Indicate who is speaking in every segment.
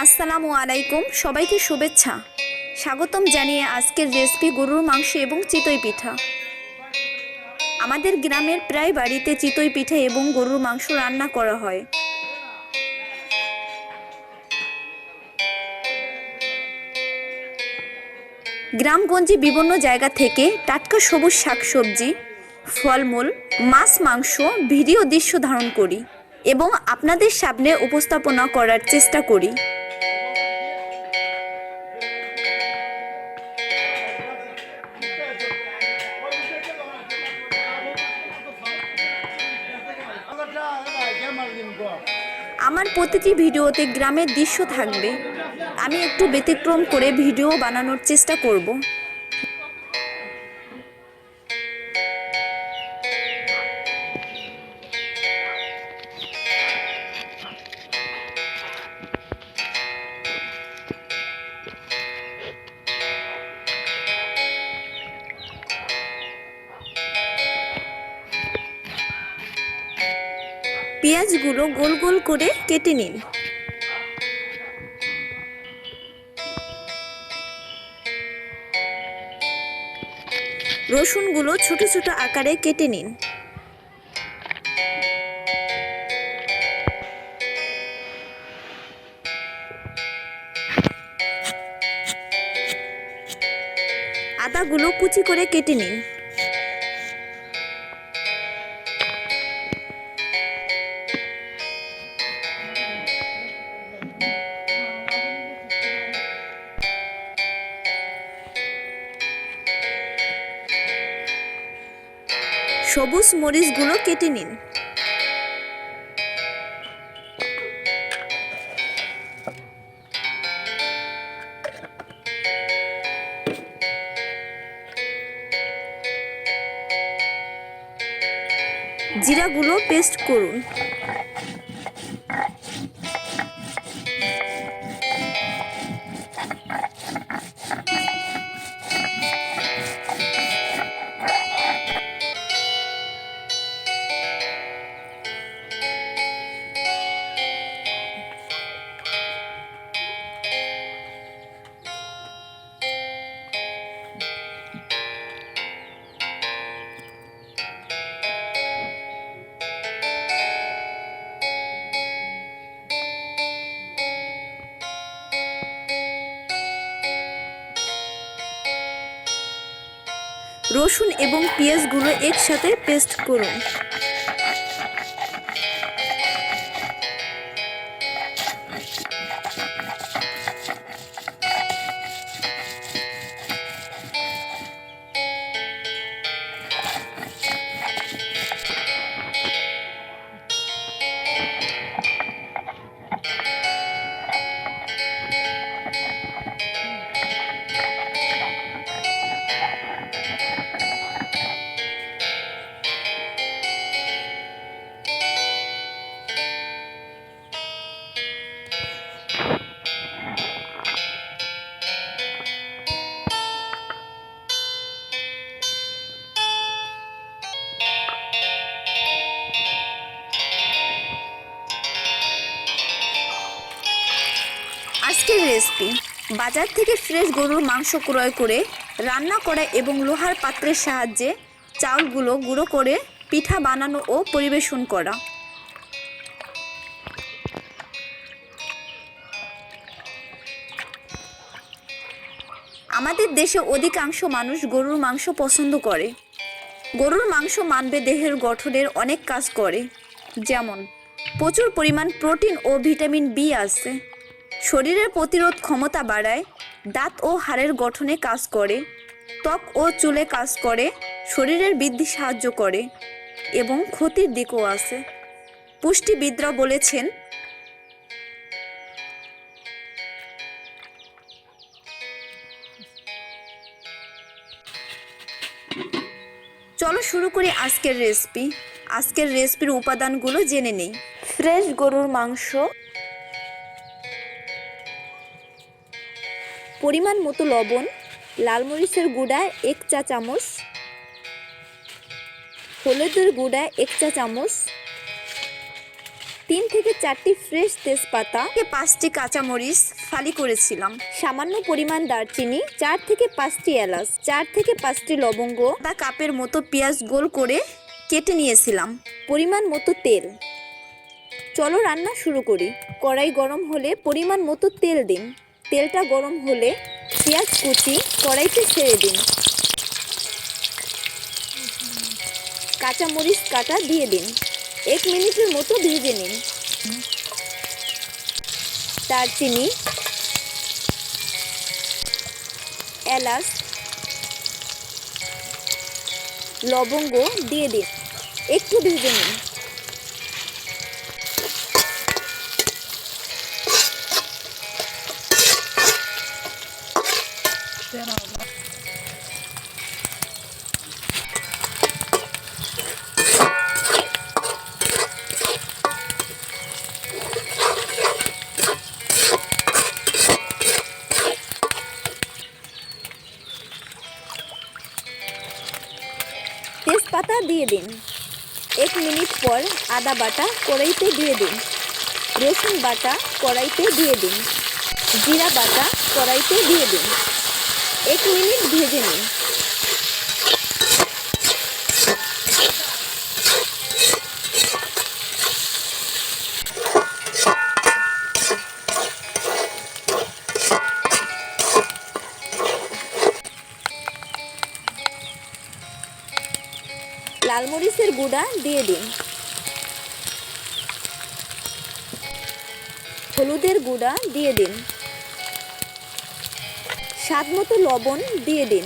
Speaker 1: আসসালামু আলাইকুম, সবাইকে শুভেচ্ছা। স্বাগতম জানিয়ে আজকের রেসিপি গরুর মাংস এবং চিতই পিঠা। আমাদের গ্রামের প্রায় বাড়িতে চিতই পিঠা এবং গরুর মাংস রান্না করা হয়। গ্রামগঞ্জে বিভিন্ন জায়গা থেকে টাটকা সবুজ শাকসবজি, ফলমূল, মাছ, মাংস ভিডিও দৃশ্য ধারণ করি এবং আপনাদের সামনে উপস্থাপনা করার চেষ্টা করি। আমার প্রতিটি ভিডিওতে গ্রামের দৃশ্য থাকবে। আমি একটু ব্যতিক্রম করে ভিডিও বানানোর চেষ্টা করব। পেঁয়াজগুলো গোল গোল করে কেটে নিন। রসুনগুলো ছোট ছোট আকারে কেটে নিন। আদাগুলো কুচি করে কেটে নিন। সবুজ মরিচগুলো কেটে নিন। জিরাগুলো পেস্ট করুন। রসুন এবং পেঁয়াজগুলো একসাথে পেস্ট করুন। আজকের রেসিপি বাজার থেকে ফ্রেশ গরুর মাংস ক্রয় করে রান্না করা এবং লোহার পাত্রের সাহায্যে চাউলগুলো গুঁড়ো করে পিঠা বানানো ও পরিবেশন করা। আমাদের দেশে অধিকাংশ মানুষ গরুর মাংস পছন্দ করে। গরুর মাংস মানবে দেহের গঠনের অনেক কাজ করে, যেমন প্রচুর পরিমাণ প্রোটিন ও ভিটামিন বি আছে, শরীরের প্রতিরোধ ক্ষমতা বাড়ায়, দাঁত ও হাড়ের গঠনে কাজ করে, ত্বক ও চুলে কাজ করে, শরীরের বৃদ্ধি সাহায্য করে এবং ক্ষতির দিকও আছে। পুষ্টিবিদরা বলেছেন চলো শুরু করি আজকের রেসিপি। আজকের রেসিপির উপাদানগুলো জেনে নেই। ফ্রেশ গরুর মাংস, পরিমাণ মতো লবণ, লাল মরিচের গুঁড়া 1 চা চামচ, হলুদের গুঁড়া 1 চা চামচ, 3 থেকে 4টি ফ্রেশ তেজপাতা, 5টি কাঁচামরিচ ফালি করেছিলাম, সামান্য পরিমাণ দারচিনি, 4 থেকে 5টি এলাচ, 4 থেকে 5টি লবঙ্গ, আধা কাপের মতো পেঁয়াজ গোল করে কেটে নিয়েছিলাম, পরিমাণ মতো তেল। চলো রান্না শুরু করি। কড়াই গরম হলে পরিমাণ মতো তেল দিন। তেলটা গরম হলে পেঁয়াজ কুচি কড়াইতে ছেড়ে দিন। কাঁচামরিচ কাটা দিয়ে দিন। 1 মিনিটের মতো ভেজে নিন। দারচিনি, এলাচ, লবঙ্গ দিয়ে দিন। একটু ভেজে নিন। তেজপাতা দিয়ে দিন। 1 মিনিট পর আদা বাটা কড়াইতে দিয়ে দিন। রসুন বাটা কড়াইতে দিয়ে দিন। জিরা বাটা কড়াইতে দিয়ে দিন। 1 মিনিট ভেজে নিন। লাল মরিচের গুঁড়া দিয়ে দিন। হলুদের গুঁড়া দিয়ে দিন। স্বাদ মতো লবণ দিয়ে দিন।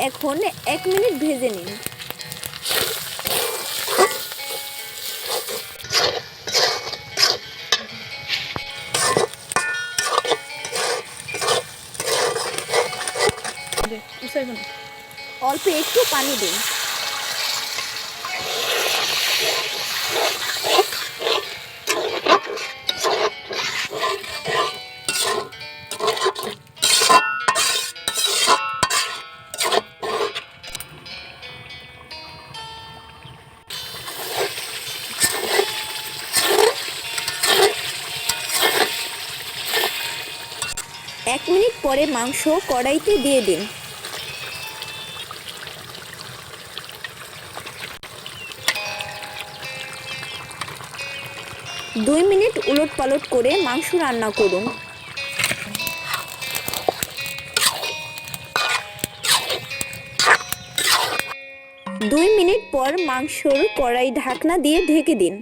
Speaker 1: এখন 1 মিনিট ভেজে নিন। অল্প একটু পানি দিন। এক মিনিট পরে মাংস কড়াইতে দিয়ে দিন। দুই মিনিট উলটপালট করে মাংস রান্না করুন। দুই মিনিট পর মাংসর কড়াই ঢাকনা দিয়ে ঢেকে দিন।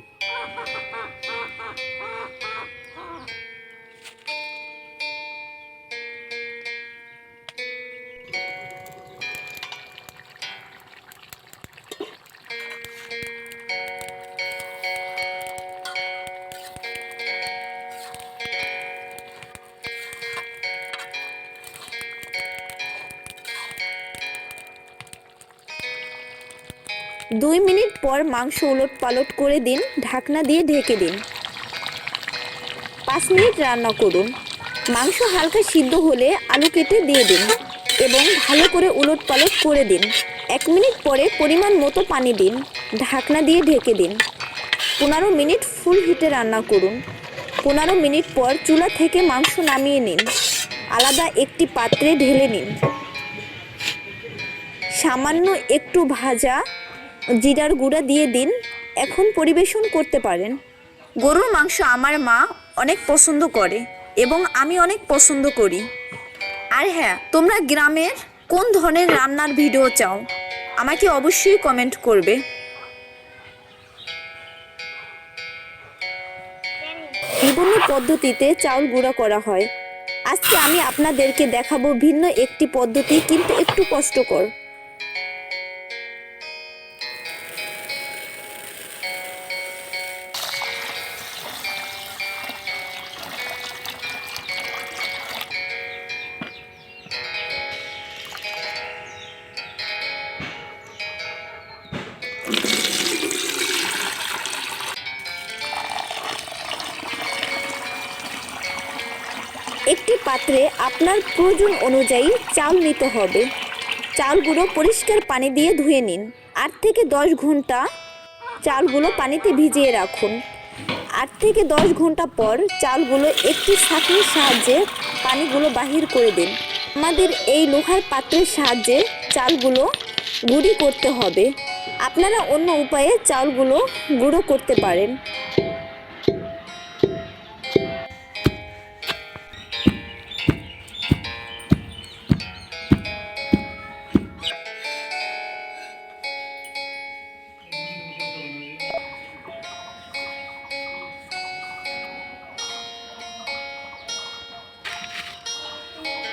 Speaker 1: দুই মিনিট পর মাংস উলটপালট করে দিন, ঢাকনা দিয়ে ঢেকে দিন। 5 মিনিট রান্না করুন। মাংস হালকা সিদ্ধ হলে আলু কেটে দিয়ে দিন এবং ভালো করে উলটপালট করে দিন। 1 মিনিট পরে পরিমাণ মতো পানি দিন, ঢাকনা দিয়ে ঢেকে দিন। 15 মিনিট ফুল হিটে রান্না করুন। 15 মিনিট পর চুলা থেকে মাংস নামিয়ে নিন। আলাদা একটি পাত্রে ঢেলে নিন। সামান্য একটু ভাজা জিরার গুঁড়া দিয়ে দিন। এখন পরিবেশন করতে পারেন। গরুর মাংস আমার মা অনেক পছন্দ করে এবং আমি অনেক পছন্দ করি। আর হ্যাঁ, তোমরা গ্রামের কোন ধরনের রান্নার ভিডিও চাও আমাকে অবশ্যই কমেন্ট করবে। বিভিন্ন পদ্ধতিতে চাউল গুঁড়া করা হয়। আজকে আমি আপনাদেরকে দেখাবো ভিন্ন একটি পদ্ধতি, কিন্তু একটু কষ্টকর। একটি পাত্রে আপনার প্রয়োজন অনুযায়ী চাউল নিতে হবে। চাউলগুলো পরিষ্কার পানি দিয়ে ধুয়ে নিন। 8 থেকে 10 ঘন্টা চালগুলো পানিতে ভিজিয়ে রাখুন। 8 থেকে 10 ঘন্টা পর চালগুলো একটি ছাঁকনির সাহায্যে পানিগুলো বাহির করে দিন। আমাদের এই লোহার পাত্রের সাহায্যে চালগুলো গুঁড়ি করতে হবে। আপনারা অন্য উপায়ে চালগুলো গুঁড়ো করতে পারেন।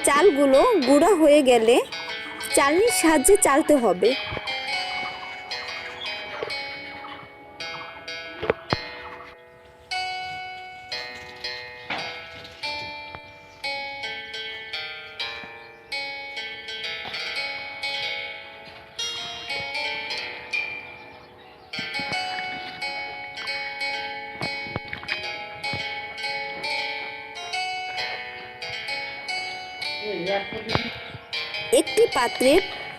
Speaker 1: চালগুলো গুঁড়া হয়ে গেলে চালনির সাহায্যে চালতে হবে। একটি পাত্রে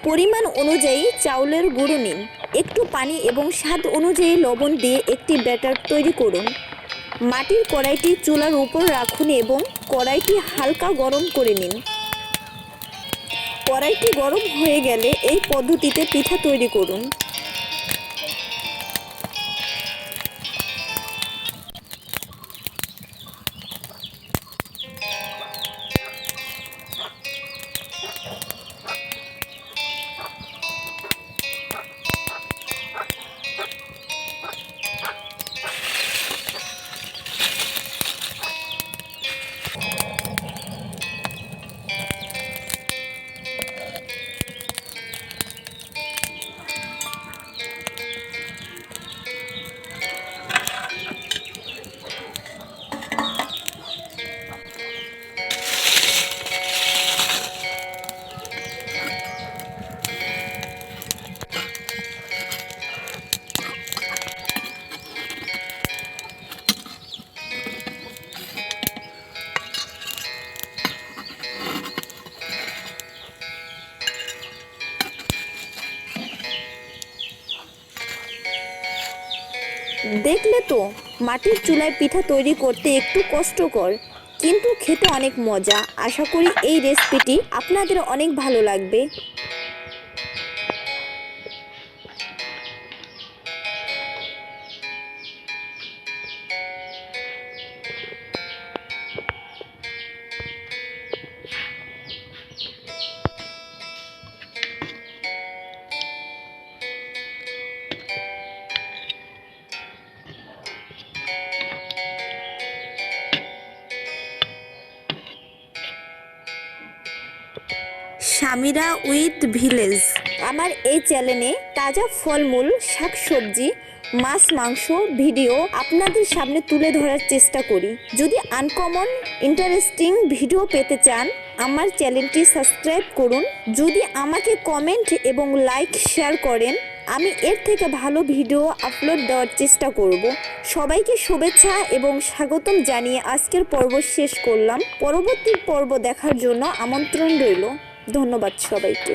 Speaker 1: পরিমাণ অনুযায়ী চাউলের গুঁড়ো নিন। একটু পানি এবং স্বাদ অনুযায়ী লবণ দিয়ে একটি ব্যাটার তৈরি করুন। মাটির কড়াইটি চুলার উপর রাখুন এবং কড়াইটি হালকা গরম করে নিন। কড়াইটি গরম হয়ে গেলে এই পদ্ধতিতে পিঠা তৈরি করুন। দেখলে তো, মাটির চুলায় পিঠা তৈরি করতে একটু কষ্টকর, কিন্তু খেতে অনেক মজা। আশা করি এই রেসিপিটি আপনাদের অনেক ভালো লাগবে। Samira with village. আমার এই চ্যানেলে তাজা ফলমূল, শাকসবজি, মাছ, মাংস ভিডিও আপনাদের সামনে তুলে ধরার চেষ্টা করি। যদি আনকমন ইন্টারেস্টিং ভিডিও পেতে চান, আমার চ্যানেলটি সাবস্ক্রাইব করুন। যদি আমাকে কমেন্ট এবং লাইক শেয়ার করেন, আমি এর থেকে ভালো ভিডিও আপলোড দেওয়ার চেষ্টা করব। সবাইকে শুভেচ্ছা এবং স্বাগতম জানিয়ে আজকের পর্ব শেষ করলাম। পরবর্তী পর্ব দেখার জন্য আমন্ত্রণ রইল। ধন্যবাদ সবাইকে।